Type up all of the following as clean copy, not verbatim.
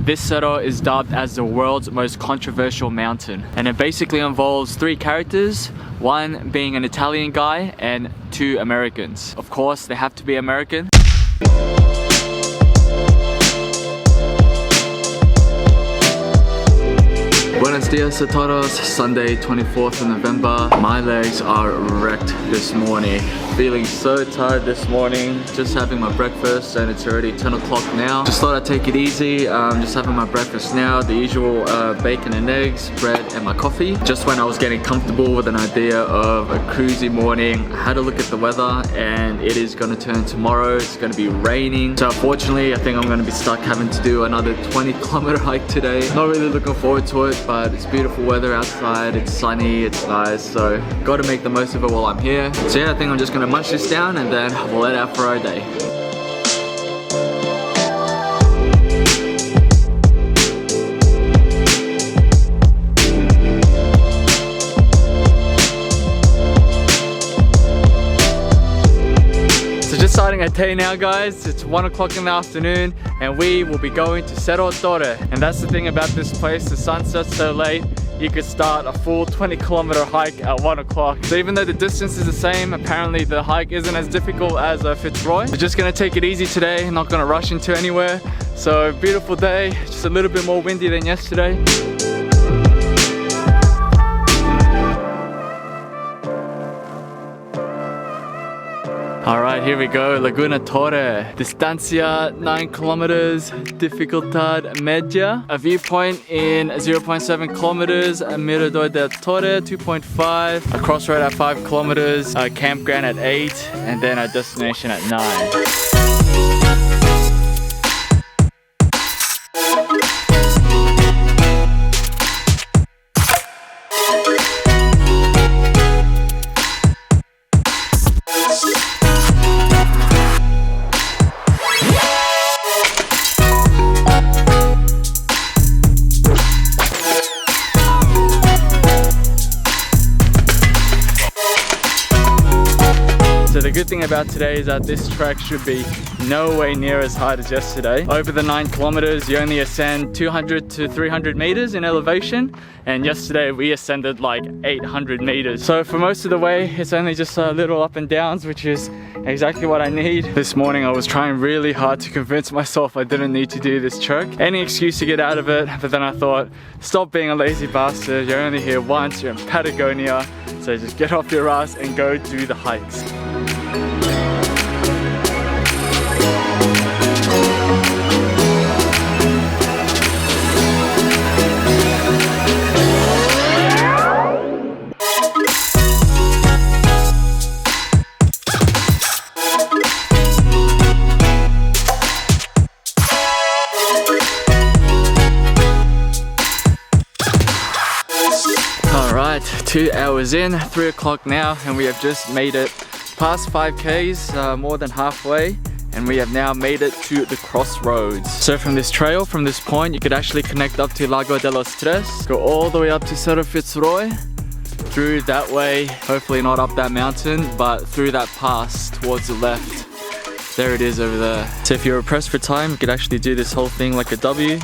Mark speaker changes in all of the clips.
Speaker 1: and this cerro is dubbed as the world's most controversial mountain. And it basically involves 3 characters, one being an Italian guy and 2 Americans. Of course, they have to be American. Buenos dias a todos, Sunday 24th of November. My legs are wrecked this morning. Feeling so tired this morning. Just having my breakfast and it's already 10 o'clock now. Just thought I'd take it easy. Just having my breakfast now. The usual bacon and eggs, bread and my coffee. Just when I was getting comfortable with an idea of a cruisy morning, I had a look at the weather and it is going to turn tomorrow. It's going to be raining. So unfortunately, I think I'm going to be stuck having to do another 20-kilometer hike today. Not really looking forward to it, but it's beautiful weather outside. It's sunny, it's nice. So got to make the most of it while I'm here. So yeah, I think I'm just going to munch this down and then we'll head out for our day. Just starting our day now, guys. It's 1 o'clock in the afternoon and we will be going to Cerro Torre. And that's the thing about this place, the sun sets so late, you could start a full 20-kilometer hike at 1 o'clock. So even though the distance is the same, apparently the hike isn't as difficult as Fitzroy. We're just gonna take it easy today, not gonna rush into anywhere. So beautiful day, just a little bit more windy than yesterday. Alright, here we go, Lago Torre. Distancia 9 kilometers, dificultad media. A viewpoint in 0.7 kilometers, a Mirador del Torre 2.5, a crossroad at 5 kilometers, a campground at 8, and then our destination at 9. So the good thing about today is that this trek should be no way near as hard as yesterday. Over the 9 kilometers, you only ascend 200 to 300 meters in elevation, and yesterday we ascended like 800 meters. So for most of the way, it's only just a little up and downs, which is exactly what I need. This morning I was trying really hard to convince myself I didn't need to do this trek. Any excuse to get out of it, but then I thought, stop being a lazy bastard. You're only here once, you're in Patagonia, so just get off your ass and go do the hikes. Alright, 2 hours in, 3 o'clock now, and we have just made it past 5Ks, more than halfway, and we have now made it to the Crossroads. So from this trail, from this point, you could actually connect up to Lago de los Tres, go all the way up to Cerro Fitzroy, through that way, hopefully not up that mountain, but through that pass towards the left. There it is over there. So if you're pressed for time, you could actually do this whole thing like a W.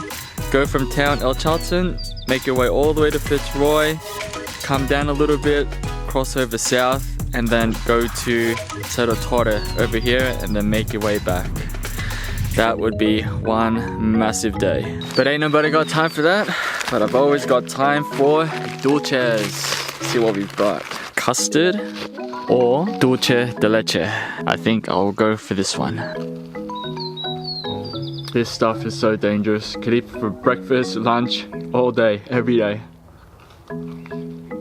Speaker 1: Go from town El Charlton, make your way all the way to Fitzroy, come down a little bit, cross over south, and then go to Cerro Torre over here, and then make your way back. That would be one massive day. But ain't nobody got time for that, but I've always got time for dulces. Let's see what we've got. Custard or dulce de leche. I think I'll go for this one. This stuff is so dangerous. Could eat for breakfast, lunch, all day, every day.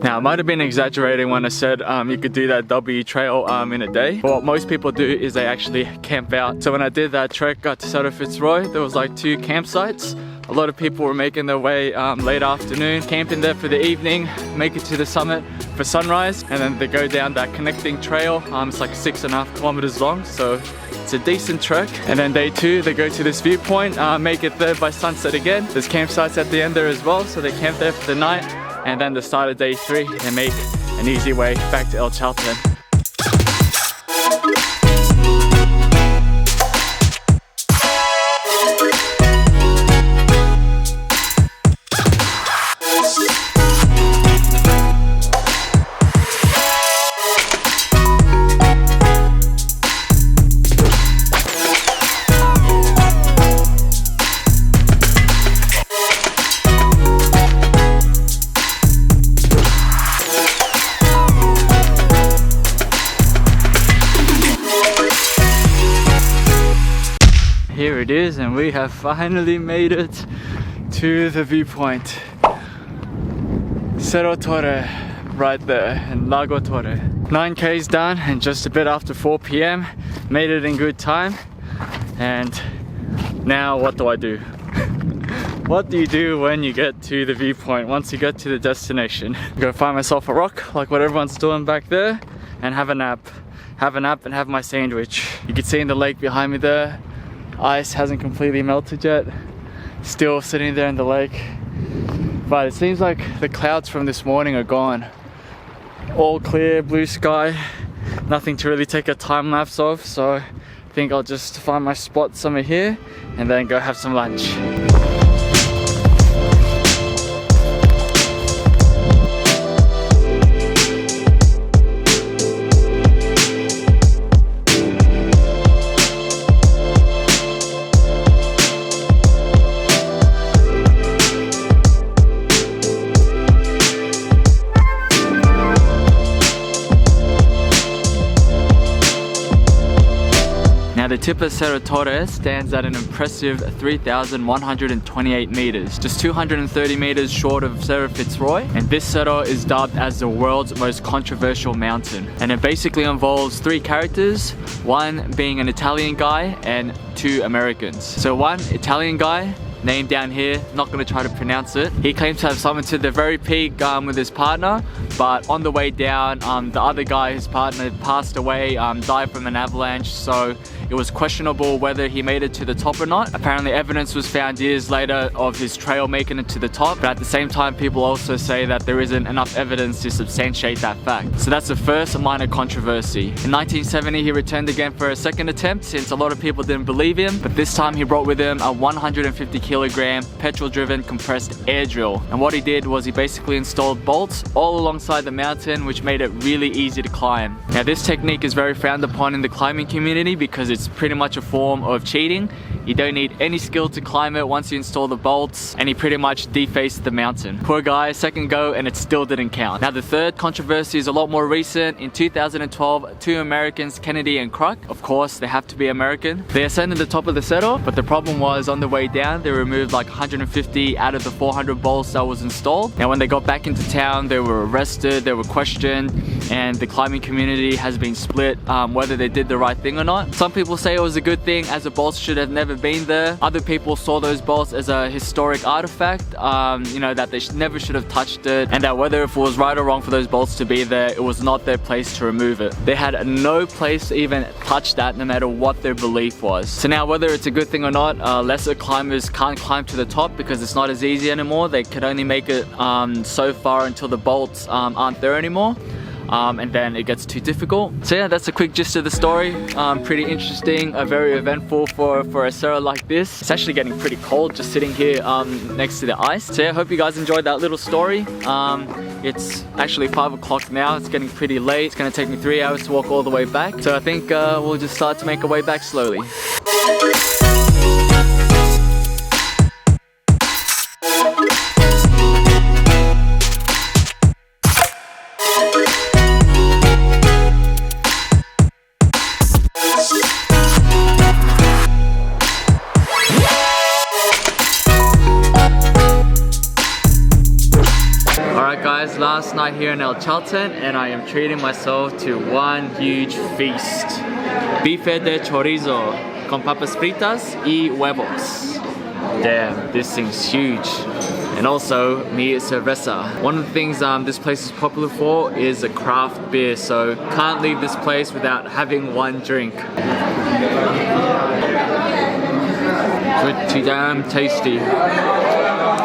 Speaker 1: Now, I might have been exaggerating when I said you could do that W trail in a day. But what most people do is they actually camp out. So when I did that trek to Cerro Fitzroy, there was like 2 campsites. A lot of people were making their way late afternoon, camping there for the evening, make it to the summit for sunrise, and then they go down that connecting trail. It's like 6.5 kilometers long, so it's a decent trek. And then day 2, they go to this viewpoint, make it there by sunset again. There's campsites at the end there as well, so they camp there for the night. And then the start of day 3, they make an easy way back to El Charlton. it is, and we have finally made it to the viewpoint. Cerro Torre, right there, in Lago Torre. 9 Ks done, and just a bit after 4 p.m. Made it in good time. And now what do I do? What do you do when you get to the viewpoint, once you get to the destination? Go find myself a rock, like what everyone's doing back there, and have a nap. Have a nap and have my sandwich. You can see in the lake behind me there, ice hasn't completely melted yet. Still sitting there in the lake. But it seems like the clouds from this morning are gone. All clear, blue sky. Nothing to really take a time lapse of, so I think I'll just find my spot somewhere here and then go have some lunch. The tip of Cerro Torre stands at an impressive 3,128 meters, just 230 meters short of Cerro Fitzroy, and this cerro is dubbed as the world's most controversial mountain. And it basically involves 3 characters, one being an Italian guy and 2 Americans. So one Italian guy, name down here, not going to try to pronounce it. He claims to have summoned to the very peak with his partner, but on the way down, the other guy, his partner, passed away, died from an avalanche, so it was questionable whether he made it to the top or not. Apparently evidence was found years later of his trail making it to the top, but at the same time people also say that there isn't enough evidence to substantiate that fact. So that's the first minor controversy. In 1970 he returned again for a second attempt since a lot of people didn't believe him, but this time he brought with him a 150 kilogram petrol driven compressed air drill. And what he did was he basically installed bolts all alongside the mountain, which made it really easy to climb. Now this technique is very frowned upon in the climbing community because it's pretty much a form of cheating. You don't need any skill to climb it once you install the bolts, and he pretty much defaced the mountain. Poor guy, second go and it still didn't count. Now the third controversy is a lot more recent. In 2012, 2 Americans, Kennedy and Kruk, of course they have to be American, they ascended the top of the cerro, but the problem was on the way down they removed like 150 out of the 400 bolts that was installed. Now when they got back into town they were arrested, they were questioned, and the climbing community has been split whether they did the right thing or not. Some people say it was a good thing as the bolts should have never been there. Other people saw those bolts as a historic artifact, you know, that they never should have touched it, and that whether if it was right or wrong for those bolts to be there, it was not their place to remove it. They had no place to even touch that, no matter what their belief was. So now whether it's a good thing or not, lesser climbers can't climb to the top because it's not as easy anymore. They could only make it so far until the bolts aren't there anymore. And then it gets too difficult. So yeah, that's a quick gist of the story. Pretty interesting, very eventful for a cerro like this. It's actually getting pretty cold just sitting here next to the ice. So yeah, I hope you guys enjoyed that little story. It's actually 5 o'clock now. It's getting pretty late. It's gonna take me 3 hours to walk all the way back. So I think we'll just start to make our way back slowly. Last night here in El Chalten, and I am treating myself to one huge feast. Bife de chorizo con papas fritas y huevos. Damn, this thing's huge. And also mi cerveza. One of the things this place is popular for is a craft beer, so can't leave this place without having one drink. Pretty damn tasty.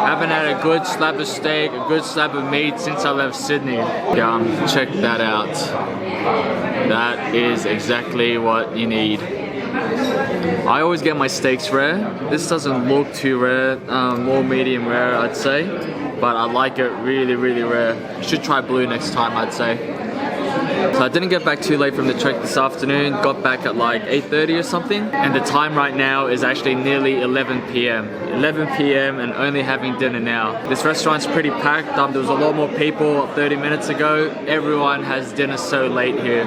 Speaker 1: Haven't had a good slab of steak, a good slab of meat since I left Sydney. Check that out. That is exactly what you need. I always get my steaks rare. This doesn't look too rare, more medium rare I'd say, but I like it really, really rare. Should try blue next time I'd say. So I didn't get back too late from the trek this afternoon, got back at like 8:30 or something, and the time right now is actually nearly 11 p.m. 11 p.m. and only having dinner now. This restaurant's pretty packed. There was a lot more people 30 minutes ago. Everyone has dinner so late here.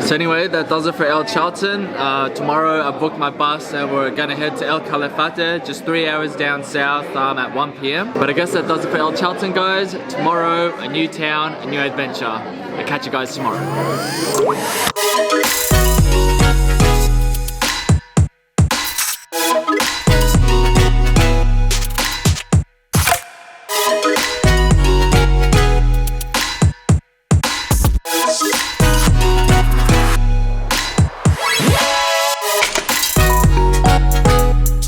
Speaker 1: So anyway, that does it for El Chalten. Tomorrow I booked my bus and we're gonna head to El Calafate, just 3 hours down south at 1 p.m. But I guess that does it for El Chalten, guys. Tomorrow, a new town, a new adventure. I'll catch you guys tomorrow.